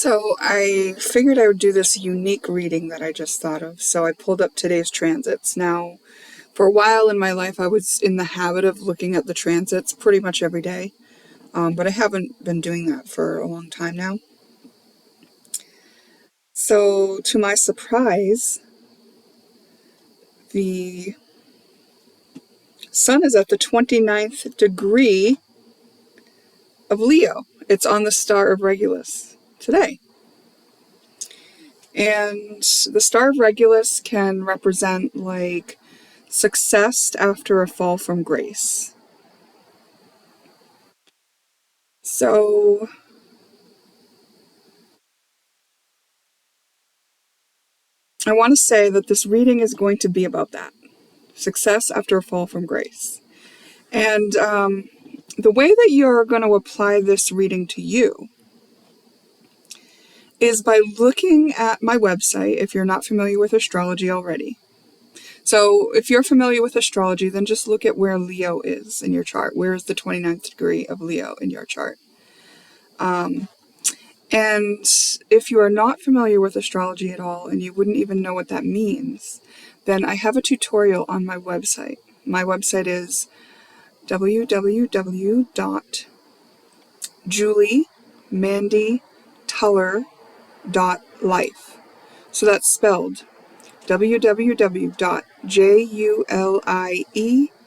So I figured I would do this unique reading that I just thought of. So I pulled up today's transits. Now, for a while in my life, I was in the habit of looking at the transits pretty much every day. But I haven't been doing that for a long time now. So to my surprise, the sun is at the 29th degree of Leo. It's on the star of Regulus today. And the star of Regulus can represent like success after a fall from grace. So I want to say that this reading is going to be about that. Success after a fall from grace. And the way that you're going to apply this reading to you is by looking at my website if you're not familiar with astrology already. So if you're familiar with astrology, then just look at where Leo is in your chart. Where is the 29th degree of Leo in your chart? And if you are not familiar with astrology at all and you wouldn't even know what that means, then I have a tutorial on my website. My website is www.juliemandytuller.life. So that's spelled www.juliemandytuller.life.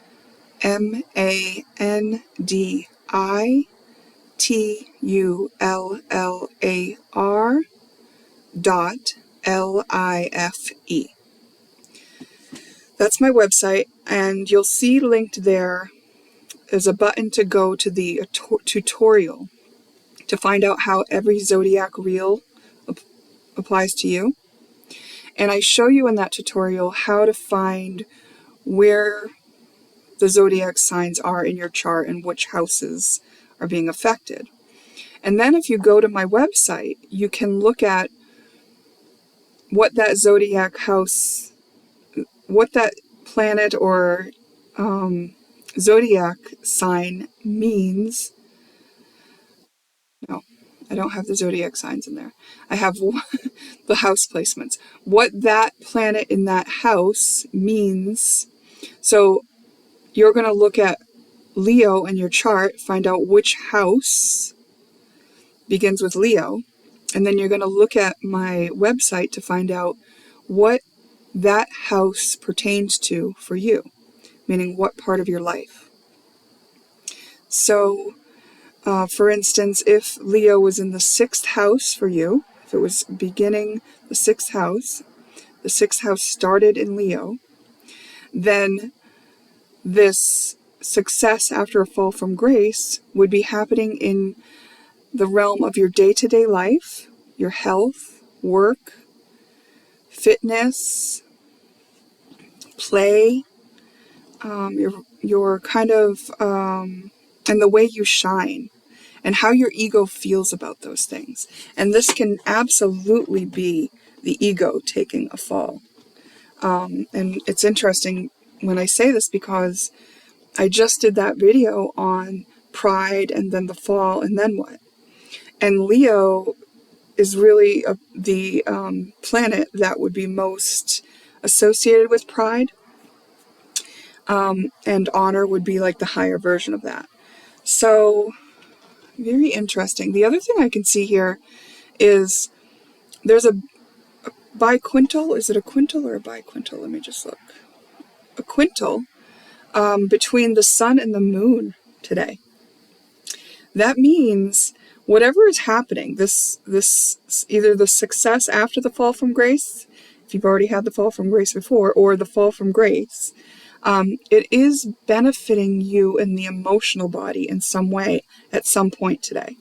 That's my website, and you'll see linked there is a button to go to the tutorial to find out how every zodiac reel applies to you. And I show you in that tutorial how to find where the zodiac signs are in your chart and which houses are being affected. And then if you go to my website, you can look at what that zodiac house, what that planet or zodiac sign means. No, I don't have the zodiac signs in there. I have the house placements. What that planet in that house means. So you're going to look at Leo in your chart, find out which house begins with Leo, and then you're going to look at my website to find out what that house pertains to for you, meaning what part of your life. So, for instance, if Leo was in the 6th house for you, if it was beginning the 6th house started in Leo, then this success after a fall from grace would be happening in the realm of your day-to-day life, your health, work, fitness, play, your kind of, and the way you shine, and how your ego feels about those things. And this can absolutely be the ego taking a fall. And it's interesting when I say this because I just did that video on pride and then the fall and then what. And Leo is really the planet that would be most associated with pride. And honor would be like the higher version of that. So, very interesting. The other thing I can see here is there's a biquintal. Is it a quintal or a biquintal? Let me just look. A quintal between the sun and the moon today. That means whatever is happening, this either the success after the fall from grace, if you've already had the fall from grace before, or the fall from grace, it is benefiting you in the emotional body in some way at some point today.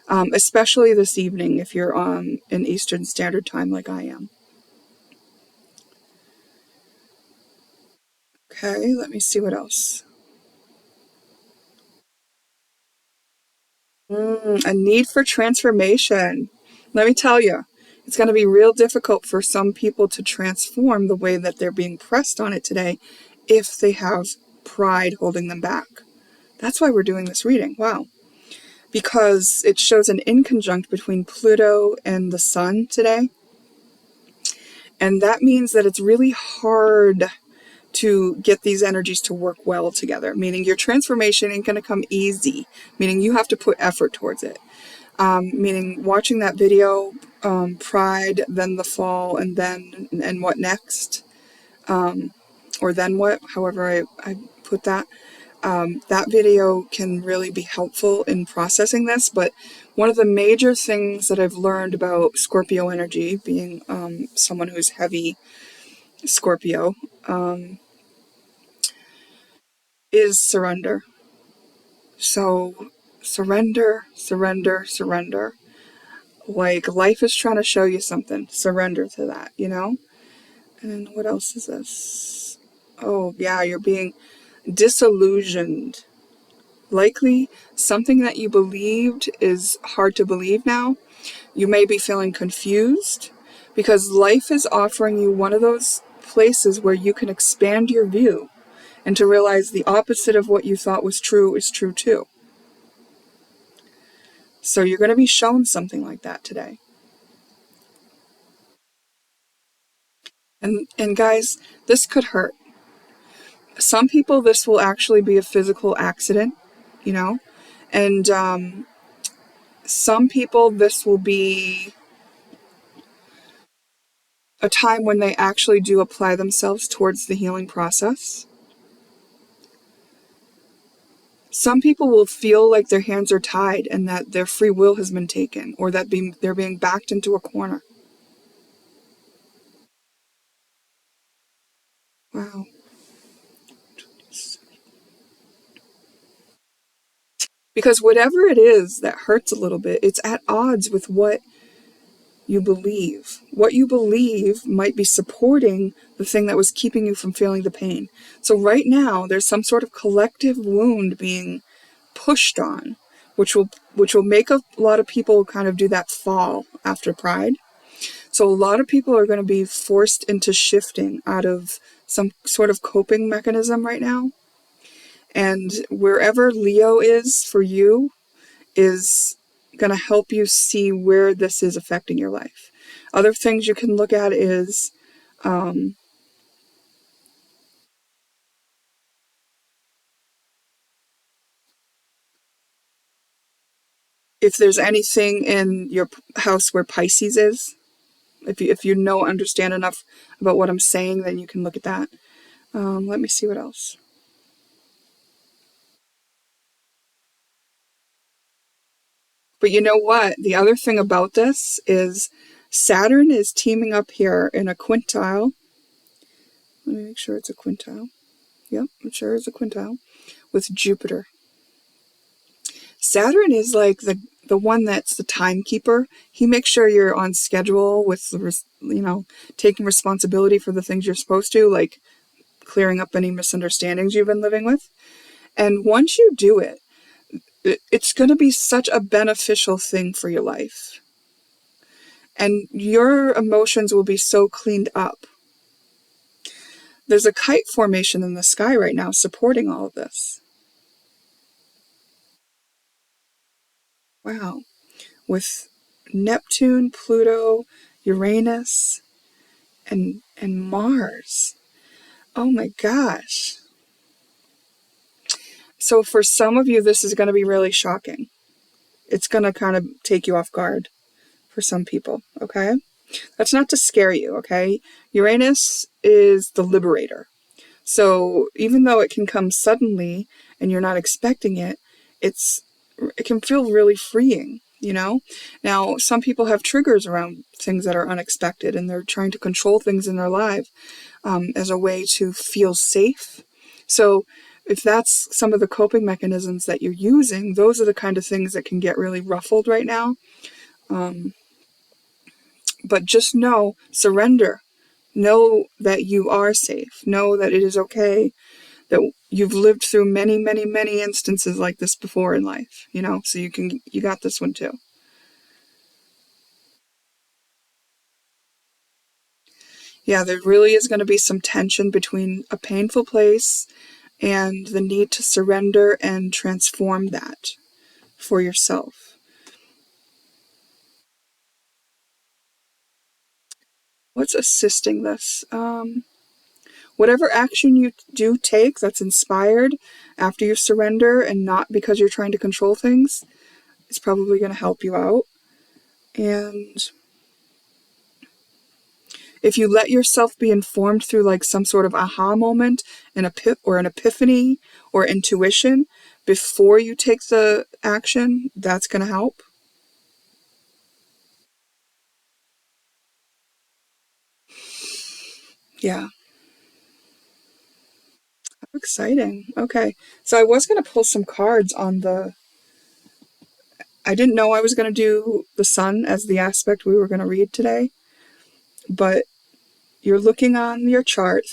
Especially this evening if you're on in Eastern Standard Time like I am. Okay, let me see what else. A need for transformation. Let me tell you, it's going to be real difficult for some people to transform the way that they're being pressed on it today if they have pride holding them back. That's why we're doing this reading. Wow. because it shows an inconjunct between Pluto and the Sun today. And that means that it's really hard to get these energies to work well together, meaning your transformation ain't going to come easy, meaning you have to put effort towards it. Meaning watching that video, Pride, then the Fall, and what next? Or then what, however I put that. That video can really be helpful in processing this, but one of the major things that I've learned about Scorpio energy, being someone who's heavy Scorpio, is surrender. So surrender, surrender, surrender. Like life is trying to show you something. Surrender to that, you know? And what else is this? Oh, yeah, you're being disillusioned. Likely something that you believed is hard to believe now. You may be feeling confused because life is offering you one of those places where you can expand your view and to realize the opposite of what you thought was true is true too. So you're going to be shown something like that today. And guys, this could hurt. Some people, this will actually be a physical accident, you know? And some people, this will be a time when they actually do apply themselves towards the healing process. Some people will feel like their hands are tied and that their free will has been taken, or that they're being backed into a corner. Wow. Because whatever it is that hurts a little bit, it's at odds with what you believe. What you believe might be supporting the thing that was keeping you from feeling the pain. So right now, there's some sort of collective wound being pushed on, which will make a lot of people kind of do that fall after Pride. So a lot of people are going to be forced into shifting out of some sort of coping mechanism right now. And wherever Leo is for you is going to help you see where this is affecting your life. Other things you can look at is if there's anything in your house where Pisces is. If you understand enough about what I'm saying, then you can look at that. Let me see what else. But you know what? The other thing about this is Saturn is teaming up here in a quintile. Let me make sure it's a quintile. Yep, I'm sure it's a quintile with Jupiter. Saturn is like the one that's the timekeeper. He makes sure you're on schedule with taking responsibility for the things you're supposed to, like clearing up any misunderstandings you've been living with. And once you do it, it's going to be such a beneficial thing for your life. And your emotions will be so cleaned up. There's a kite formation in the sky right now supporting all of this. Wow. With Neptune, Pluto, Uranus, and Mars. Oh my gosh. So for some of you, this is going to be really shocking. It's going to kind of take you off guard for some people, okay? That's not to scare you, okay? Uranus is the liberator. So even though it can come suddenly and you're not expecting it, it can feel really freeing, you know? Now, some people have triggers around things that are unexpected and they're trying to control things in their life as a way to feel safe. So if that's some of the coping mechanisms that you're using, those are the kind of things that can get really ruffled right now. But just surrender. Know that you are safe. Know that it is okay, that you've lived through many, many, many instances like this before in life, so you got this one too. Yeah, there really is going to be some tension between a painful place and the need to surrender and transform that. for yourself. What's assisting this? Whatever action you do take that's inspired after you surrender and not because you're trying to control things is probably going to help you out. And if you let yourself be informed through like some sort of aha moment, an epiphany or intuition before you take the action, that's going to help. Yeah. Exciting. Okay. So I was going to pull some cards on I didn't know I was going to do the sun as the aspect we were going to read today, but you're looking on your chart,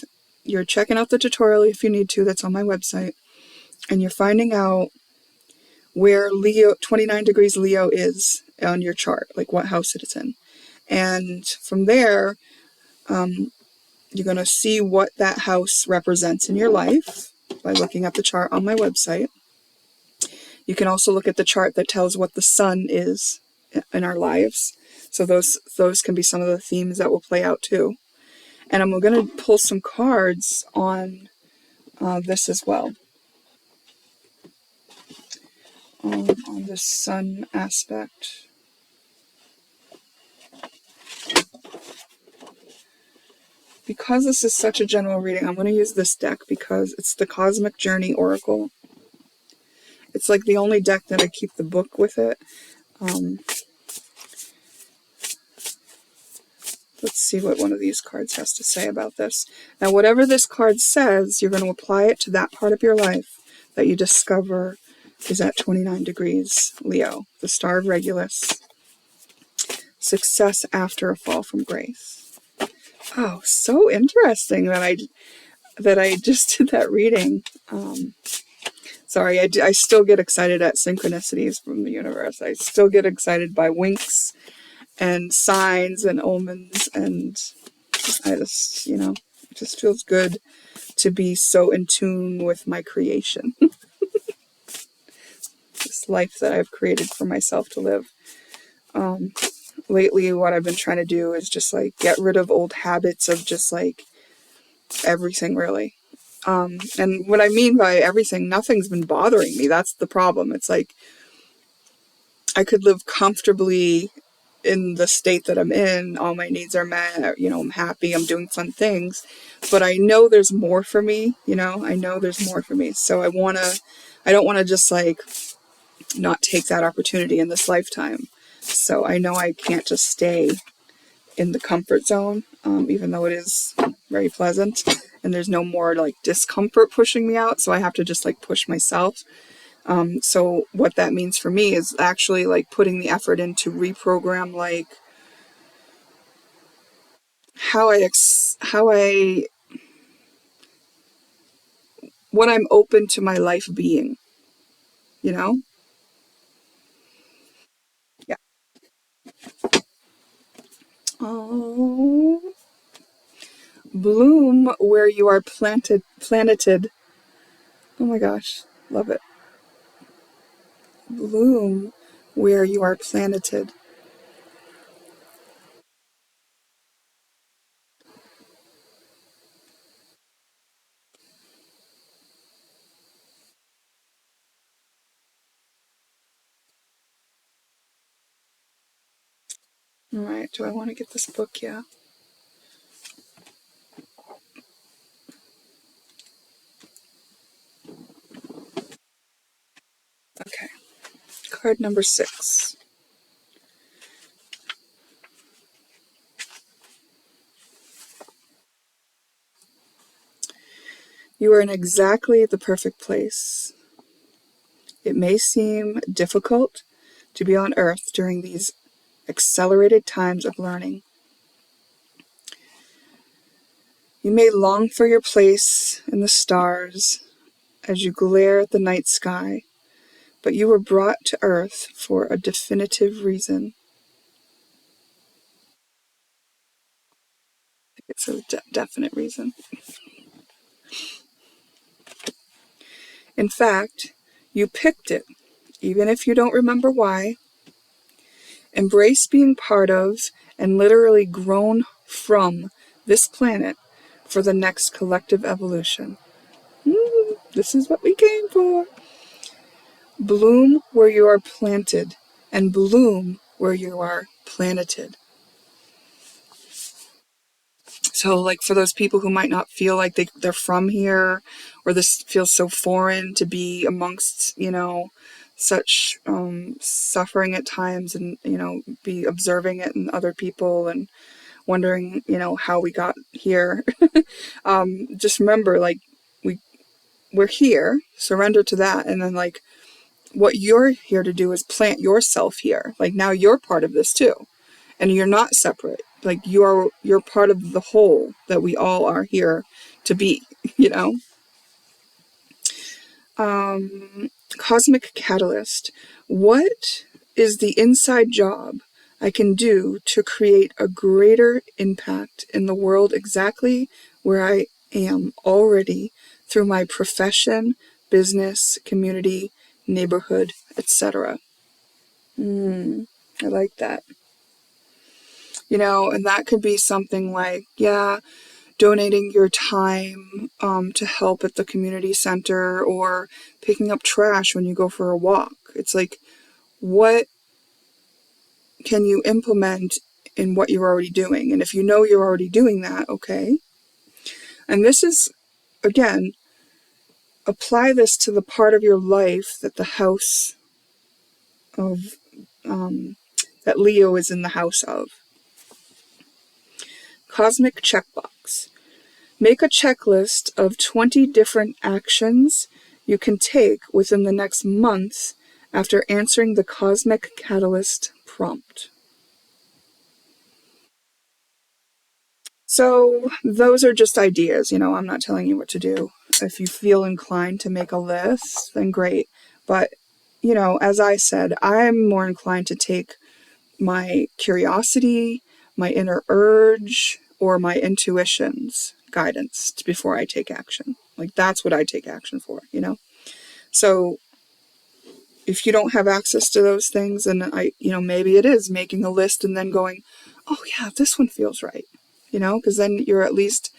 you're checking out the tutorial if you need to, that's on my website, and you're finding out where 29 degrees Leo is on your chart, like what house it is in. And from there, you're going to see what that house represents in your life by looking at the chart on my website. You can also look at the chart that tells what the sun is in our lives. So those can be some of the themes that will play out too. And I'm going to pull some cards on this as well, on the sun aspect. Because this is such a general reading, I'm going to use this deck because it's the Cosmic Journey Oracle. It's like the only deck that I keep the book with it. Let's see what one of these cards has to say about this. Now, whatever this card says, you're going to apply it to that part of your life that you discover is at 29 degrees Leo, the Star of Regulus. Success after a fall from grace. Oh, so interesting that I just did that reading. Sorry, I still get excited at synchronicities from the universe. I still get excited by winks and signs and omens, and I just, it just feels good to be so in tune with my creation. This life that I've created for myself to live. Lately, what I've been trying to do is just like get rid of old habits of just like everything, really. And what I mean by everything, nothing's been bothering me. That's the problem. It's like I could live comfortably in the state that I'm in. All my needs are met. I'm happy. I'm doing fun things. But I know there's more for me. I know there's more for me. So I don't want to just like not take that opportunity in this lifetime. So I know I can't just stay in the comfort zone, even though it is very pleasant. And there's no more like discomfort pushing me out. So I have to just like push myself. So what that means for me is actually like putting the effort in to reprogram like what I'm open to my life being, you know? Yeah. Oh, bloom where you are planeted. Oh my gosh, love it. Bloom where you are planeted. All right, do I want to get this book? Yeah. Okay. Card number 6. You are in exactly the perfect place. It may seem difficult to be on Earth during these accelerated times of learning. You may long for your place in the stars as you glare at the night sky, but you were brought to Earth for a definitive reason. It's a definite reason. In fact, you picked it even if you don't remember why. Embrace being part of and literally grown from this planet for the next collective evolution. This is what we came for. Bloom where you are planted, and bloom where you are planeted. So, like, for those people who might not feel like they're from here, or this feels so foreign to be amongst, such suffering at times, and, be observing it in other people and wondering, how we got here. Just remember, like, we're here, surrender to that, and then, like, what you're here to do is plant yourself here. Like, now you're part of this too, and you're not separate. Like, you're part of the whole that we all are here to be. Cosmic catalyst. What is the inside job I can do to create a greater impact in the world exactly where I am already through my profession, business, community, neighborhood, etc.? I like that. And that could be something like, donating your time to help at the community center, or picking up trash when you go for a walk. It's like, what can you implement in what you're already doing? And if you know you're already doing that, okay. And this is, again, apply this to the part of your life that the house of, that Leo is in the house of. Cosmic checkbox. Make a checklist of 20 different actions you can take within the next month after answering the Cosmic Catalyst prompt. So those are just ideas, I'm not telling you what to do. If you feel inclined to make a list, then great. But, as I said, I'm more inclined to take my curiosity, my inner urge, or my intuition's guidance before I take action. Like, that's what I take action for, So if you don't have access to those things, then maybe it is making a list and then going, oh yeah, this one feels right, because then you're at least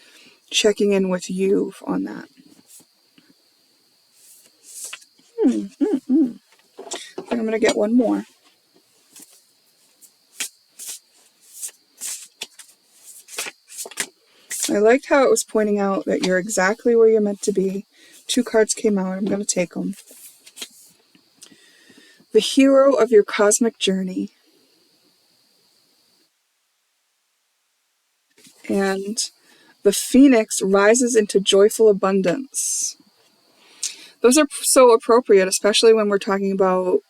checking in with you on that. I think I'm going to get one more. I liked how it was pointing out that you're exactly where you're meant to be. 2 cards came out. I'm going to take them. The hero of your cosmic journey. And the phoenix rises into joyful abundance. Those are so appropriate, especially when we're talking about,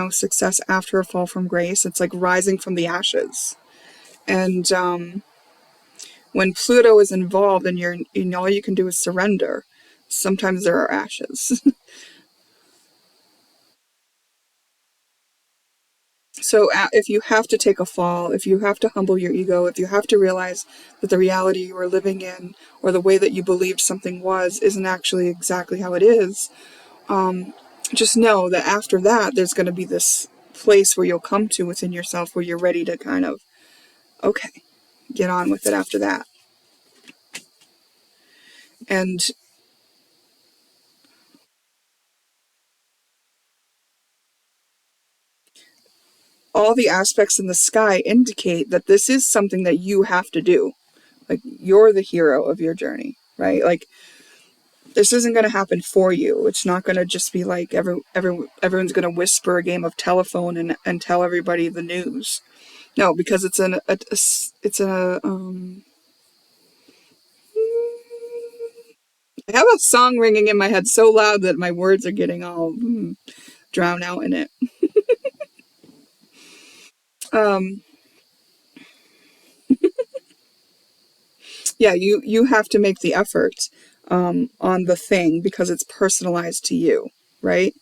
success after a fall from grace. It's like rising from the ashes. And when Pluto is involved and all you can do is surrender, sometimes there are ashes. So if you have to take a fall, if you have to humble your ego, if you have to realize that the reality you are living in, or the way that you believed something was, isn't actually exactly how it is, just know that after that, there's going to be this place where you'll come to within yourself where you're ready to kind of, okay, get on with it after that. And all the aspects in the sky indicate that this is something that you have to do. Like, you're the hero of your journey, right? Like, this isn't going to happen for you. It's not going to just be like everyone's going to whisper a game of telephone and tell everybody the news. No, because it's I have a song ringing in my head so loud that my words are getting all drowned out in it. Yeah, you have to make the effort on the thing because it's personalized to you, right?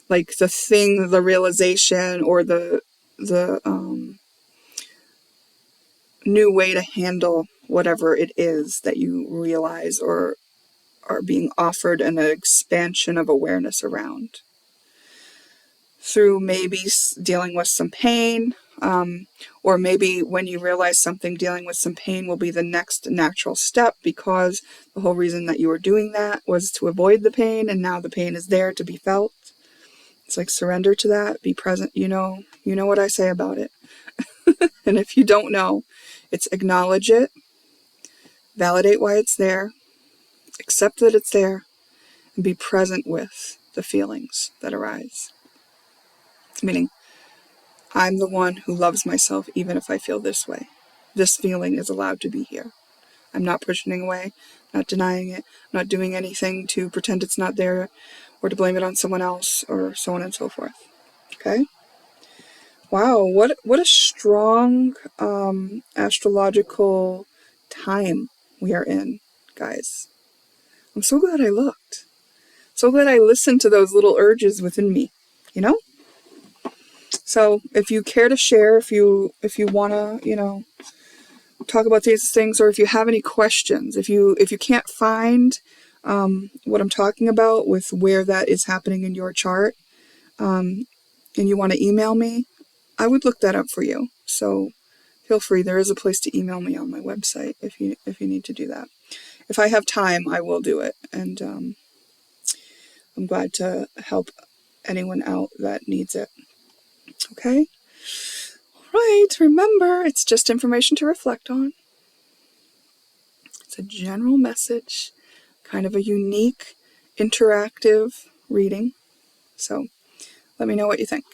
Like, the thing, the realization, or the new way to handle whatever it is that you realize or are being offered an expansion of awareness around. through maybe dealing with some pain, or maybe when you realize something, dealing with some pain will be the next natural step, because the whole reason that you were doing that was to avoid the pain, and now the pain is there to be felt. It's like surrender to that, be present. You know what I say about it. And if you don't know, it's acknowledge it, validate why it's there, accept that it's there, and be present with the feelings that arise. Meaning, I'm the one who loves myself even if I feel this way. This feeling is allowed to be here. I'm not pushing it away, not denying it, not doing anything to pretend it's not there or to blame it on someone else or so on and so forth. Okay? Wow, what a strong astrological time we are in, guys. I'm so glad I looked. So glad I listened to those little urges within me, you know? So if you care to share, if you want to, talk about these things, or if you have any questions, if you can't find what I'm talking about with where that is happening in your chart, and you want to email me, I would look that up for you. So feel free. There is a place to email me on my website if you need to do that. If I have time, I will do it, and I'm glad to help anyone out that needs it. Okay? Right, remember, it's just information to reflect on. It's a general message, kind of a unique, interactive reading. So let me know what you think.